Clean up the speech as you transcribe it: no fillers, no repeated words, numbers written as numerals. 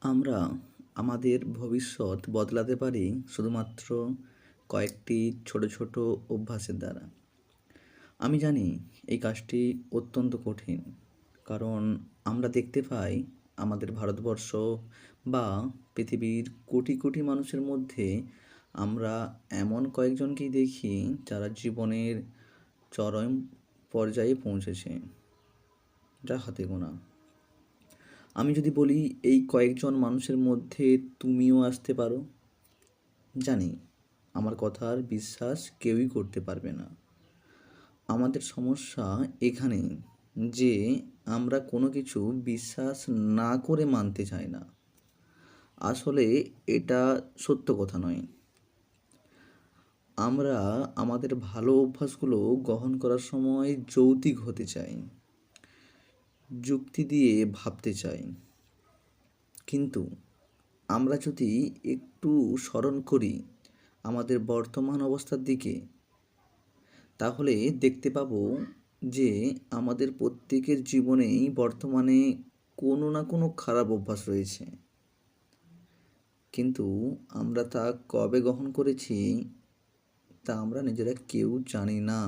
আমরা আমাদের ভবিষ্যৎ বদলাতে পারি শুধুমাত্র কয়েকটি ছোট ছোট অভ্যাসের দ্বারা। আমি জানি এই কাজটি অত্যন্ত কঠিন, কারণ আমরা দেখতে পাই আমাদের ভারতবর্ষ বা পৃথিবীর কোটি কোটি মানুষের মধ্যে আমরা এমন কয়েকজনকেই দেখি যারা জীবনের চরম পর্যায়ে পৌঁছেছে, যা হাতে গোনা। আমি যদি বলি এই কয়েকজন মানুষের মধ্যে তুমিও আসতে পারো, জানি আমার কথার বিশ্বাস কেউই করতে পারবে না। আমাদের সমস্যা এখানেই যে আমরা কোনো কিছু বিশ্বাস না করে মানতে চাই না। আসলে এটা সত্য কথা নয়। আমরা আমাদের ভালো অভ্যাসগুলো গ্রহণ করার সময় যৌক্তিক হতে চাই, যুক্তি দিয়ে ভাবতে চাই। কিন্তু আমরা যদি একটু স্মরণ করি আমাদের বর্তমান অবস্থার দিকে, তাহলে দেখতে পাবো যে আমাদের প্রত্যেকের জীবনেই বর্তমানে কোনো না কোনো খারাপ অভ্যাস রয়েছে, কিন্তু আমরা তা কবে গ্রহণ করেছি তা আমরা নিজেরা কেউ জানি না।